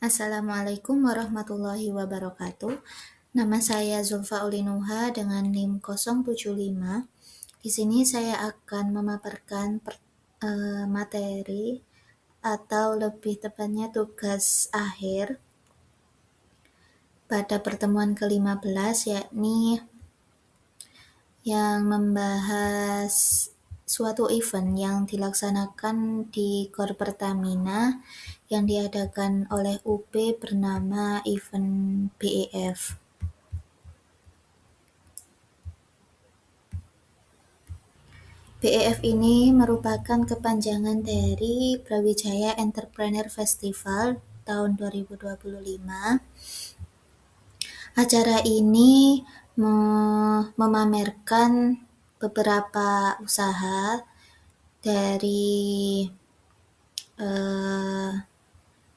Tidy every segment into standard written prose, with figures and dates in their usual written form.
Assalamualaikum warahmatullahi wabarakatuh. Nama saya Zulfa Ulinuha dengan NIM 075. Di sini saya akan memaparkan materi atau lebih tepatnya tugas akhir pada pertemuan ke-15, yakni yang membahas suatu event yang dilaksanakan di Gor Pertamina yang diadakan oleh UB bernama event BEF. BEF ini merupakan kepanjangan dari Brawijaya Entrepreneur Festival tahun 2025. Acara ini memamerkan beberapa usaha dari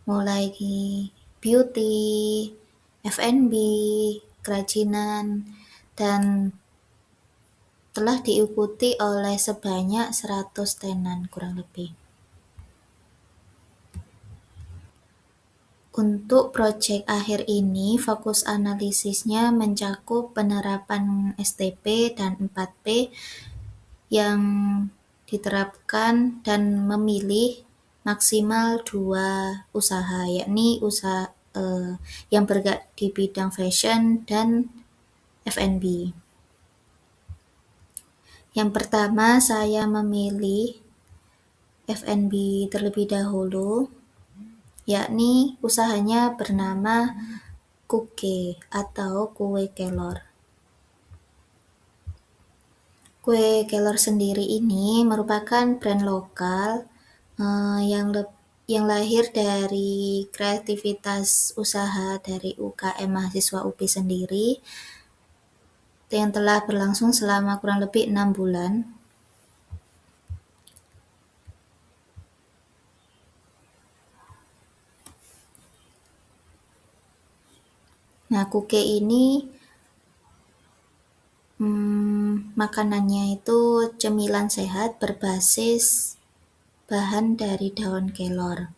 mulai beauty, F&B, kerajinan, dan telah diikuti oleh sebanyak 100 tenan kurang lebih. Untuk proyek akhir ini, fokus analisisnya mencakup penerapan STP dan 4P yang diterapkan dan memilih maksimal 2 usaha, yakni usaha yang bergerak di bidang fashion dan F&B. Yang pertama, saya memilih F&B terlebih dahulu, yakni usahanya bernama Kuke atau kue kelor. Kue kelor sendiri ini merupakan brand lokal yang lahir dari kreativitas usaha dari UKM mahasiswa UPI sendiri yang telah berlangsung selama kurang lebih 6 bulan. Nah, kuke ini makanannya itu cemilan sehat berbasis bahan dari daun kelor.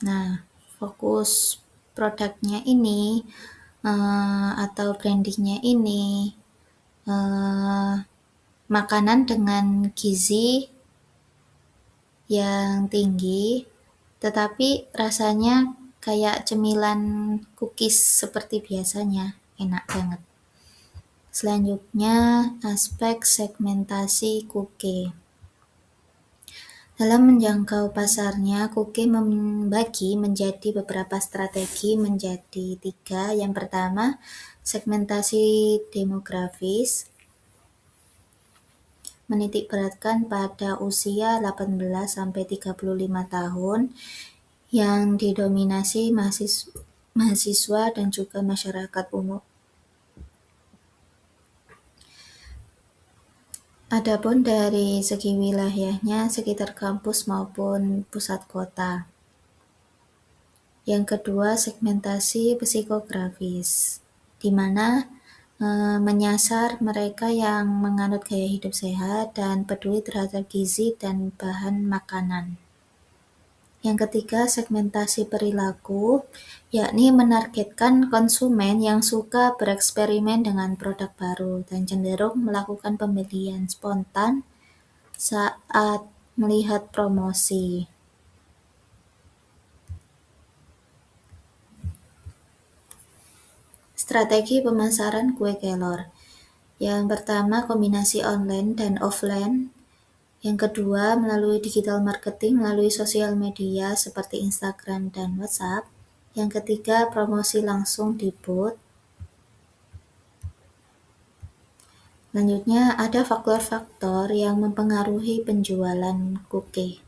Nah, fokus produknya ini atau brandingnya ini makanan dengan gizi yang tinggi, tetapi rasanya kayak cemilan cookies seperti biasanya, enak banget. Selanjutnya, aspek segmentasi kuke. Dalam menjangkau pasarnya, Kuke membagi menjadi beberapa strategi menjadi 3. Yang pertama, segmentasi demografis, menitikberatkan pada usia 18-35 tahun yang didominasi mahasiswa dan juga masyarakat umum. Adapun dari segi wilayahnya sekitar kampus maupun pusat kota. Yang kedua, segmentasi psikografis, di mana menyasar mereka yang menganut gaya hidup sehat dan peduli terhadap gizi dan bahan makanan. Yang ketiga, segmentasi perilaku, yakni menargetkan konsumen yang suka bereksperimen dengan produk baru dan cenderung melakukan pembelian spontan saat melihat promosi. Strategi pemasaran kue kelor. Yang pertama, kombinasi online dan offline. Yang kedua, melalui digital marketing melalui sosial media seperti Instagram dan WhatsApp. Yang ketiga, promosi langsung di booth. Selanjutnya, ada faktor-faktor yang mempengaruhi penjualan kuke.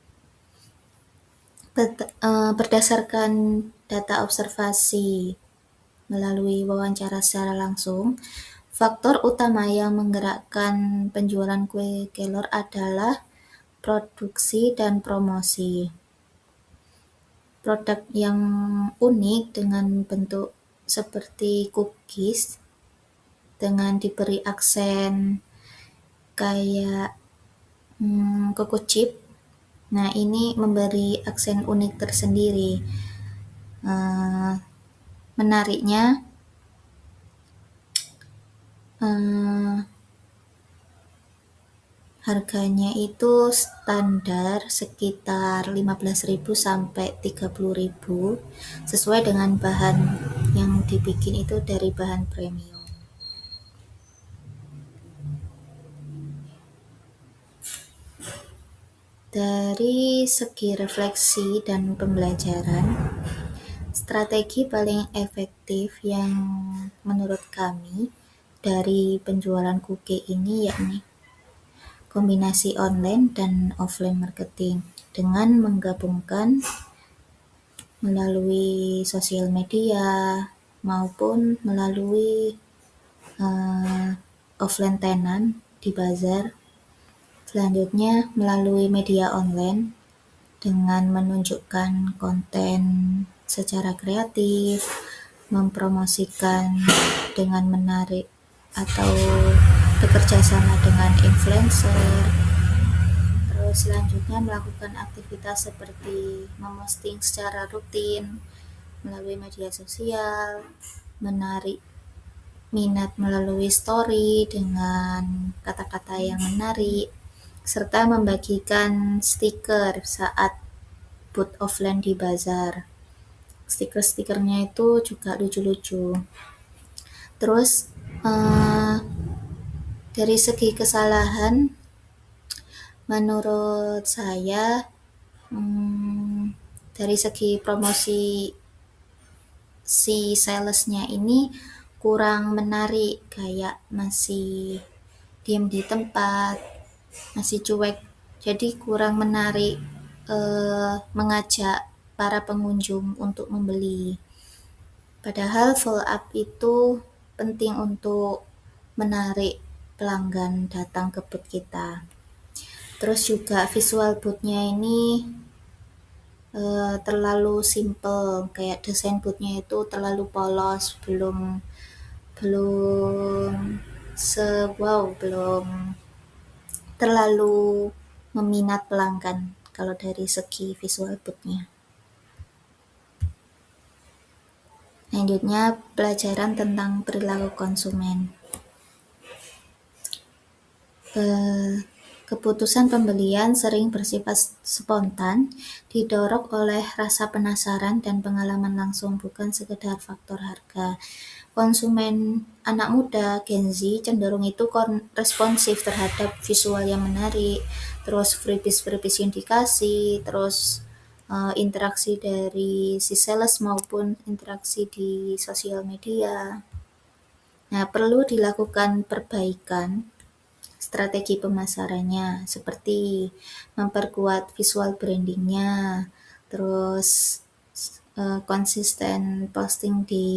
Berdasarkan data observasi melalui wawancara secara langsung, faktor utama yang menggerakkan penjualan kue kelor adalah produksi dan promosi. Produk yang unik dengan bentuk seperti cookies dengan diberi aksen kayak coco chip Nah, ini memberi aksen unik tersendiri. Menariknya, harganya itu standar sekitar 15.000 sampai 30.000, sesuai dengan bahan yang dibikin itu dari bahan premium. Dari segi refleksi dan pembelajaran, strategi paling efektif yang menurut kami dari penjualan kuke ini yakni kombinasi online dan offline marketing dengan menggabungkan melalui sosial media maupun melalui offline tenant di bazar. Selanjutnya melalui media online dengan menunjukkan konten secara kreatif, mempromosikan dengan menarik atau bekerja sama dengan influencer. Terus selanjutnya melakukan aktivitas seperti memposting secara rutin melalui media sosial, menarik minat melalui story dengan kata-kata yang menarik, serta membagikan stiker saat booth offline di bazar. Stiker-stikernya itu juga lucu-lucu. Terus dari segi kesalahan, menurut saya dari segi promosi si salesnya ini kurang menarik, kayak masih diam di tempat, masih cuek, jadi kurang menarik mengajak para pengunjung untuk membeli. Padahal follow up itu penting untuk menarik pelanggan datang ke booth kita. Terus juga visual booth-nya ini terlalu simple, kayak desain booth-nya itu terlalu polos, belum terlalu meminat pelanggan kalau dari segi visual booth-nya. Selanjutnya, pelajaran tentang perilaku konsumen. Keputusan pembelian sering bersifat spontan, didorong oleh rasa penasaran dan pengalaman langsung, bukan sekedar faktor harga. Konsumen anak muda, Gen Z, cenderung itu responsif terhadap visual yang menarik, terus freebies yang dikasih, terus interaksi dari si sales maupun interaksi di sosial media. Nah, perlu dilakukan perbaikan strategi pemasarannya, seperti memperkuat visual brandingnya, terus konsisten posting di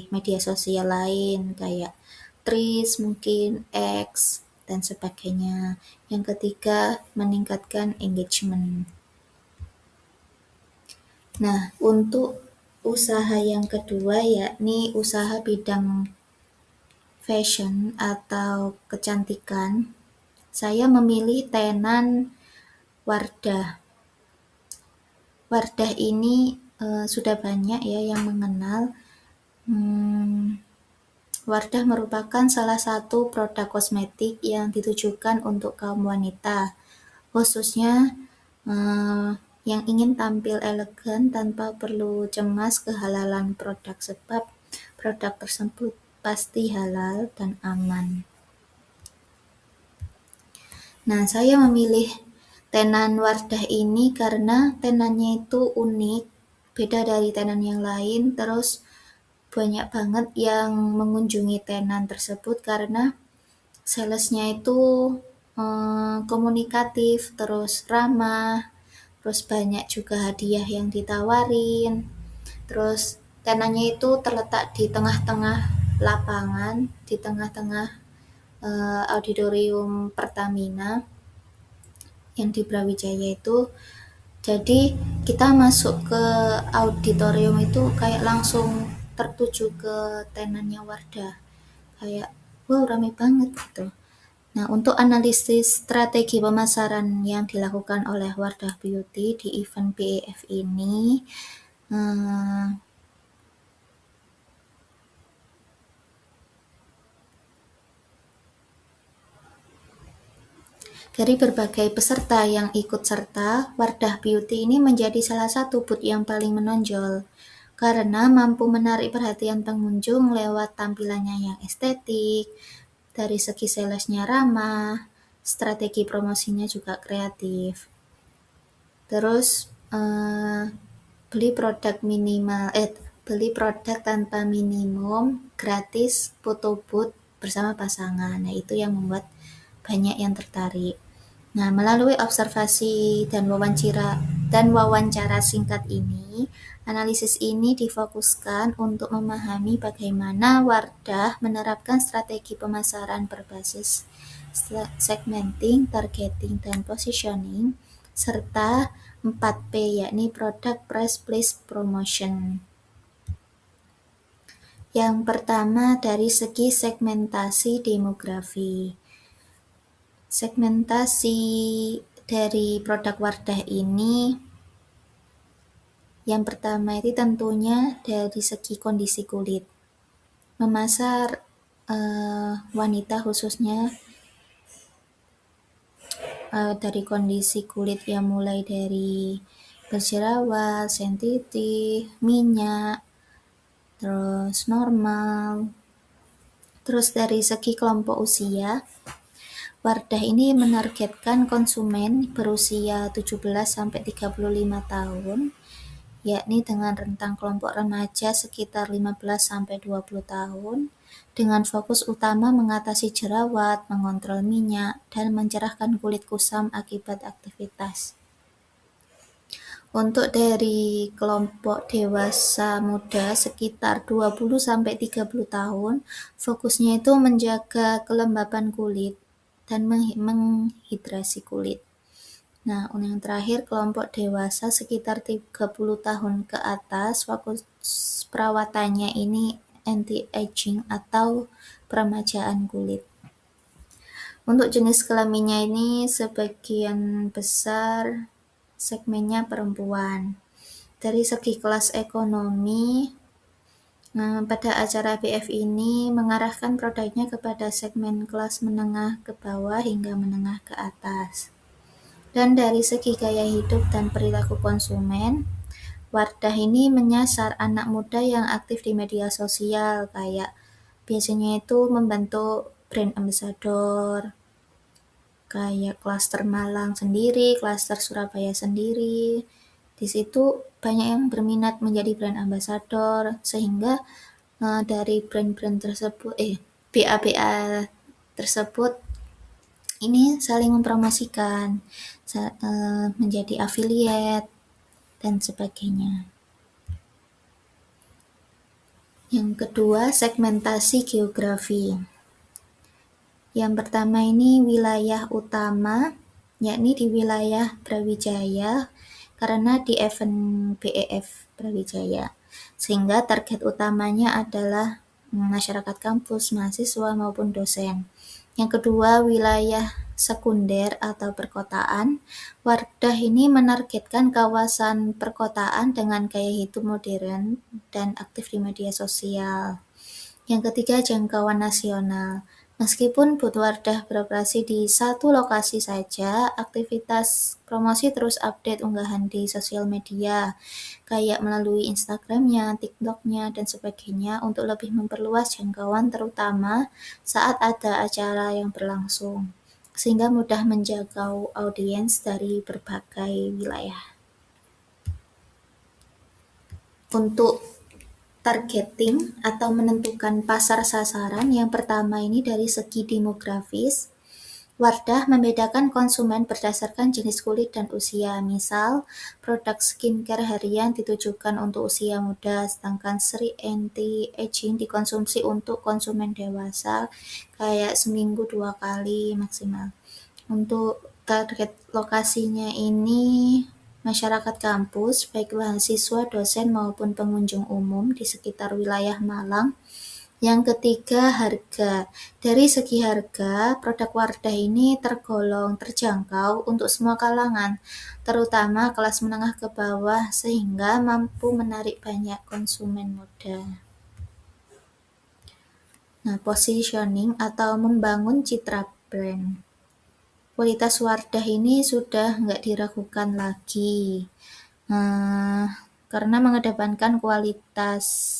media sosial lain kayak Threads, mungkin X, dan sebagainya. Yang ketiga, meningkatkan engagement. Nah, untuk usaha yang kedua yakni usaha bidang fashion atau kecantikan, saya memilih tenan Wardah. Wardah ini sudah banyak ya yang mengenal. Wardah merupakan salah satu produk kosmetik yang ditujukan untuk kaum wanita, khususnya yang ingin tampil elegan tanpa perlu cemas kehalalan produk, sebab produk tersebut pasti halal dan aman. Nah, saya memilih tenan Wardah ini karena tenannya itu unik, beda dari tenan yang lain, terus banyak banget yang mengunjungi tenan tersebut karena salesnya itu komunikatif, terus ramah, terus banyak juga hadiah yang ditawarin. Terus tenannya itu terletak di tengah-tengah lapangan, di tengah-tengah auditorium Pertamina yang di Brawijaya itu. Jadi kita masuk ke auditorium itu kayak langsung tertuju ke tenannya Wardah, kayak wow rame banget gitu. Nah, untuk analisis strategi pemasaran yang dilakukan oleh Wardah Beauty di event BEF ini, dari berbagai peserta yang ikut serta, Wardah Beauty ini menjadi salah satu booth yang paling menonjol karena mampu menarik perhatian pengunjung lewat tampilannya yang estetik, dari segi salesnya ramah, strategi promosinya juga kreatif. Terus beli produk tanpa minimum, gratis, foto booth bersama pasangan. Nah, itu yang membuat banyak yang tertarik. Nah, melalui observasi dan wawancara singkat ini, analisis ini difokuskan untuk memahami bagaimana Wardah menerapkan strategi pemasaran berbasis segmenting, targeting, dan positioning, serta 4P, yakni Product, Price, Place, Promotion. Yang pertama dari segi segmentasi demografi. Segmentasi dari produk Wardah ini, yang pertama itu tentunya dari segi kondisi kulit. Memasar wanita khususnya dari kondisi kulit yang mulai dari berjerawat, sensitif, minyak, terus normal. Terus dari segi kelompok usia, Wardah ini menargetkan konsumen berusia 17-35 tahun, yakni dengan rentang kelompok remaja sekitar 15-20 tahun, dengan fokus utama mengatasi jerawat, mengontrol minyak, dan mencerahkan kulit kusam akibat aktivitas. Untuk dari kelompok dewasa muda sekitar 20-30 tahun, fokusnya itu menjaga kelembapan kulit dan menghidrasi kulit. Nah, yang terakhir kelompok dewasa sekitar 30 tahun ke atas, fokus perawatannya ini anti-aging atau peremajaan kulit. Untuk jenis kelaminnya ini sebagian besar segmennya perempuan. Dari segi kelas ekonomi, pada acara BF ini mengarahkan produknya kepada segmen kelas menengah ke bawah hingga menengah ke atas. Dan dari segi gaya hidup dan perilaku konsumen, Wardah ini menyasar anak muda yang aktif di media sosial, kayak biasanya itu membentuk brand ambassador, kayak klaster Malang sendiri, klaster Surabaya sendiri. Di situ banyak yang berminat menjadi brand ambassador, sehingga dari brand-brand tersebut, BA-BA tersebut ini saling mempromosikan, menjadi affiliate, dan sebagainya. Yang kedua, segmentasi geografi. Yang pertama ini wilayah utama, yakni di wilayah Brawijaya, karena di event BEF Brawijaya. Sehingga target utamanya adalah masyarakat kampus, mahasiswa maupun dosen. Yang kedua, wilayah sekunder atau perkotaan. Wardah ini menargetkan kawasan perkotaan dengan gaya hidup modern dan aktif di media sosial. Yang ketiga, jangkauan nasional. Meskipun booth Wardah beroperasi di satu lokasi saja, aktivitas promosi terus update unggahan di sosial media, kayak melalui Instagramnya, TikToknya, dan sebagainya untuk lebih memperluas jangkauan terutama saat ada acara yang berlangsung, sehingga mudah menjangkau audiens dari berbagai wilayah. Untuk targeting atau menentukan pasar sasaran, yang pertama ini dari segi demografis, Wardah membedakan konsumen berdasarkan jenis kulit dan usia. Misal, produk skincare harian ditujukan untuk usia muda, sedangkan seri anti-aging dikonsumsi untuk konsumen dewasa, kayak seminggu 2 kali maksimal. Untuk target lokasinya ini masyarakat kampus, baik mahasiswa, dosen maupun pengunjung umum di sekitar wilayah Malang, Yang ketiga, harga. Dari segi harga, produk Wardah ini tergolong terjangkau untuk semua kalangan, terutama kelas menengah ke bawah, sehingga mampu menarik banyak konsumen muda. Nah, positioning atau membangun citra brand. Kualitas Wardah ini sudah nggak diragukan lagi, karena mengedepankan kualitas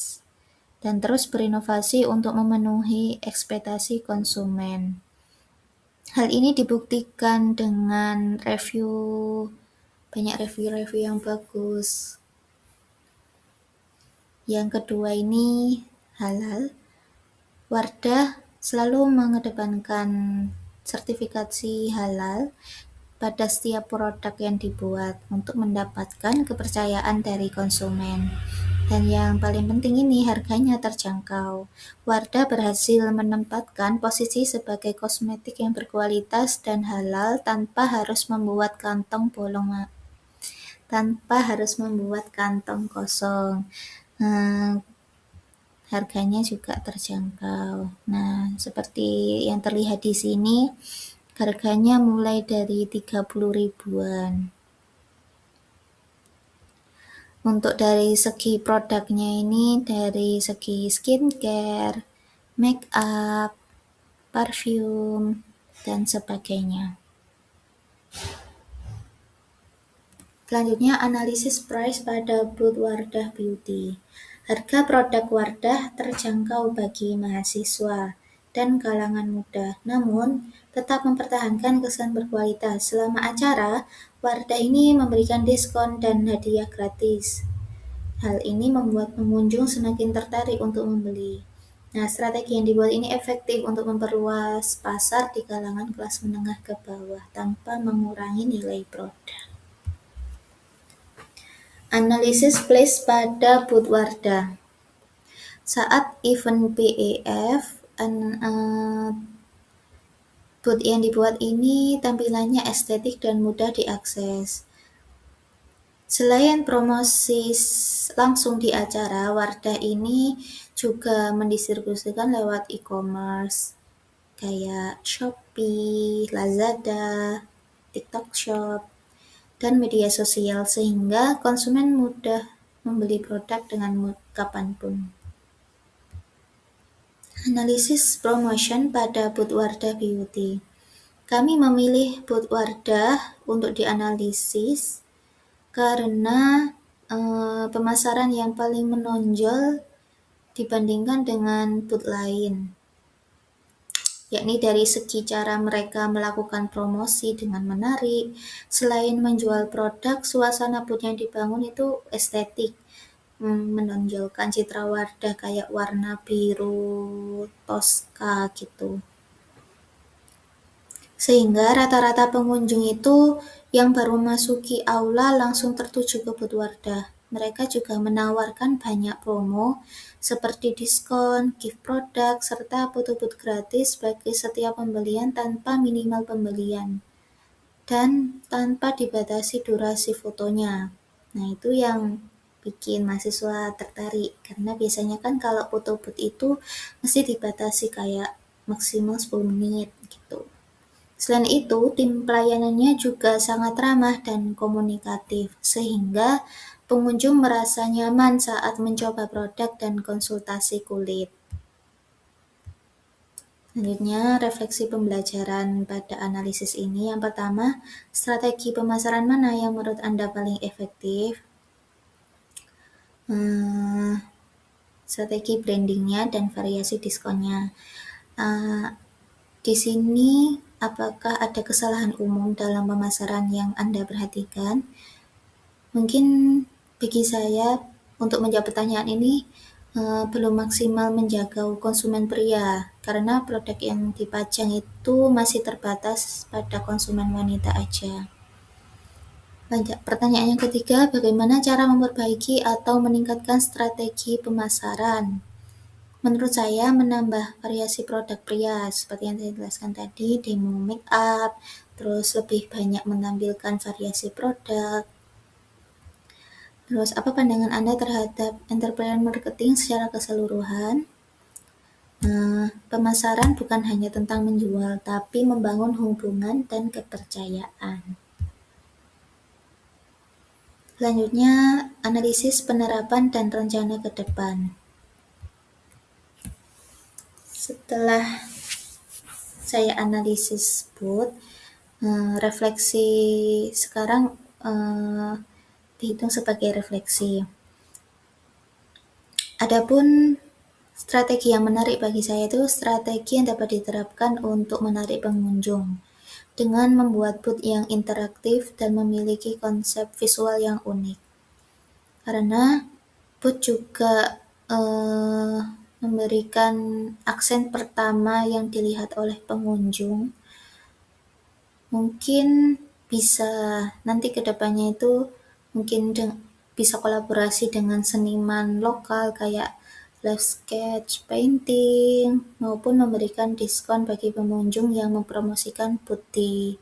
dan terus berinovasi untuk memenuhi ekspektasi konsumen. Hal ini dibuktikan dengan banyak review yang bagus. Yang kedua ini halal. Wardah selalu mengedepankan sertifikasi halal pada setiap produk yang dibuat untuk mendapatkan kepercayaan dari konsumen. Dan yang paling penting ini harganya terjangkau. Wardah berhasil menempatkan posisi sebagai kosmetik yang berkualitas dan halal tanpa harus membuat kantong kosong. Harganya juga terjangkau. Nah, seperti yang terlihat di sini, harganya mulai dari 30 ribuan. Untuk dari segi produknya ini, dari segi skincare, make up, parfum, dan sebagainya. Selanjutnya, analisis price pada booth Wardah Beauty. Harga produk Wardah terjangkau bagi mahasiswa dan kalangan muda, namun tetap mempertahankan kesan berkualitas. Selama acara, Wardah ini memberikan diskon dan hadiah gratis. Hal ini membuat pengunjung semakin tertarik untuk membeli. Nah, strategi yang dibuat ini efektif untuk memperluas pasar di kalangan kelas menengah ke bawah tanpa mengurangi nilai produk. Analisis place pada booth Wardah. Saat event BEF, booth yang dibuat ini tampilannya estetik dan mudah diakses. Selain promosi langsung di acara, Wardah ini juga mendistribusikan lewat e-commerce kayak Shopee, Lazada, TikTok Shop, dan media sosial sehingga konsumen mudah membeli produk dengan kapanpun. Analisis promotion pada booth Wardah Beauty. Kami memilih booth Wardah untuk dianalisis karena pemasaran yang paling menonjol dibandingkan dengan booth lain, yakni dari segi cara mereka melakukan promosi dengan menarik. Selain menjual produk, suasana booth yang dibangun itu estetik, menonjolkan citra Wardah kayak warna biru toska gitu. Sehingga rata-rata pengunjung itu yang baru memasuki aula langsung tertuju ke booth Wardah. Mereka juga menawarkan banyak promo seperti diskon, gift produk, serta foto booth gratis bagi setiap pembelian tanpa minimal pembelian dan tanpa dibatasi durasi fotonya. Nah, itu yang bikin mahasiswa tertarik karena biasanya kan kalau foto booth itu mesti dibatasi kayak maksimal 10 menit gitu. Selain itu, tim pelayanannya juga sangat ramah dan komunikatif, sehingga pengunjung merasa nyaman saat mencoba produk dan konsultasi kulit. Selanjutnya, refleksi pembelajaran pada analisis ini. Yang pertama, strategi pemasaran mana yang menurut Anda paling efektif? Strategi brandingnya dan variasi diskonnya. Di sini, apakah ada kesalahan umum dalam pemasaran yang Anda perhatikan? Mungkin bagi saya, untuk menjawab pertanyaan ini, belum maksimal menjaga konsumen pria, karena produk yang dipajang itu masih terbatas pada konsumen wanita aja. Pertanyaan yang ketiga, bagaimana cara memperbaiki atau meningkatkan strategi pemasaran? Menurut saya, menambah variasi produk pria, seperti yang saya jelaskan tadi, demo make up, terus lebih banyak menampilkan variasi produk. Terus, apa pandangan Anda terhadap entrepreneur marketing secara keseluruhan? Pemasaran bukan hanya tentang menjual, tapi membangun hubungan dan kepercayaan. Selanjutnya, analisis penerapan dan rencana ke depan. Setelah saya analisis booth, refleksi sekarang dihitung sebagai refleksi. Adapun strategi yang menarik bagi saya itu strategi yang dapat diterapkan untuk menarik pengunjung dengan membuat booth yang interaktif dan memiliki konsep visual yang unik. Karena booth juga memberikan aksen pertama yang dilihat oleh pengunjung. Mungkin bisa nanti ke depannya itu mungkin bisa kolaborasi dengan seniman lokal kayak live sketch, painting, maupun memberikan diskon bagi pengunjung yang mempromosikan booth di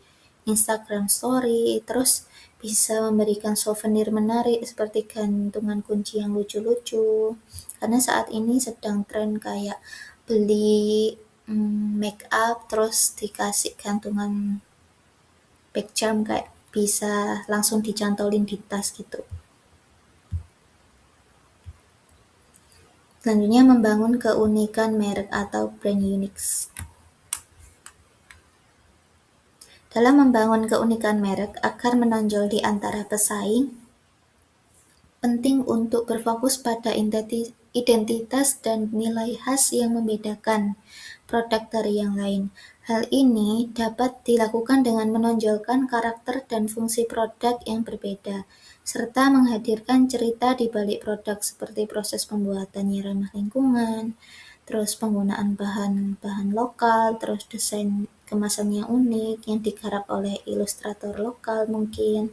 Instagram Story. Terus bisa memberikan souvenir menarik seperti gantungan kunci yang lucu-lucu. Karena saat ini sedang tren kayak beli make up terus dikasih gantungan back charm kayak bisa langsung dicantolin di tas gitu. Selanjutnya membangun keunikan merek atau brand unique. Dalam membangun keunikan merek agar menonjol di antara pesaing, penting untuk berfokus pada identitas dan nilai khas yang membedakan produk dari yang lain. Hal ini dapat dilakukan dengan menonjolkan karakter dan fungsi produk yang berbeda, serta menghadirkan cerita di balik produk seperti proses pembuatannya ramah lingkungan, terus penggunaan bahan-bahan lokal, terus desain kemasan yang unik yang digarap oleh ilustrator lokal mungkin.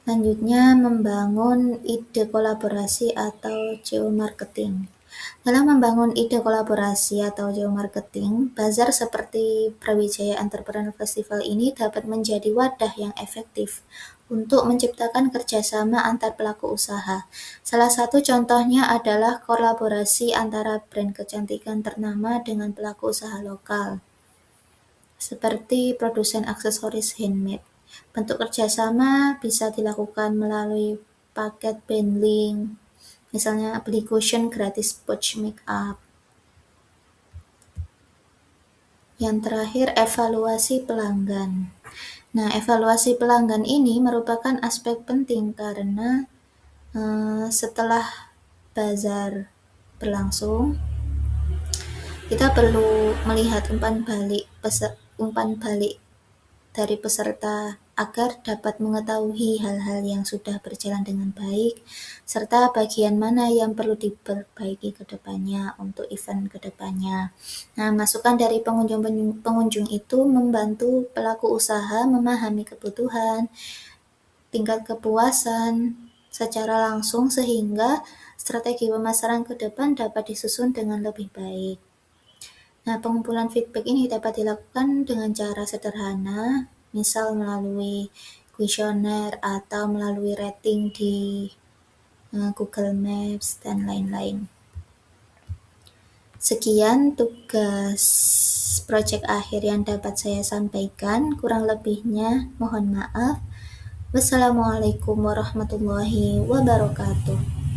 Selanjutnya, membangun ide kolaborasi atau geomarketing. Dalam membangun ide kolaborasi atau geomarketing, bazar seperti Brawijaya Entrepreneur Festival ini dapat menjadi wadah yang efektif untuk menciptakan kerjasama antar pelaku usaha. Salah satu contohnya adalah kolaborasi antara brand kecantikan ternama dengan pelaku usaha lokal, seperti produsen aksesoris handmade. Bentuk kerjasama bisa dilakukan melalui paket bundling, misalnya beli cushion gratis pouch make up. Yang terakhir, evaluasi pelanggan. Nah, evaluasi pelanggan ini merupakan aspek penting karena setelah bazar berlangsung, kita perlu melihat umpan balik dari peserta agar dapat mengetahui hal-hal yang sudah berjalan dengan baik, serta bagian mana yang perlu diperbaiki ke depannya untuk event ke depannya. Nah, masukan dari pengunjung itu membantu pelaku usaha memahami kebutuhan, tingkat kepuasan secara langsung sehingga strategi pemasaran ke depan dapat disusun dengan lebih baik. Nah, pengumpulan feedback ini dapat dilakukan dengan cara sederhana, misal melalui kuesioner atau melalui rating di Google Maps dan lain-lain. Sekian tugas proyek akhir yang dapat saya sampaikan, kurang lebihnya mohon maaf. Wassalamualaikum warahmatullahi wabarakatuh.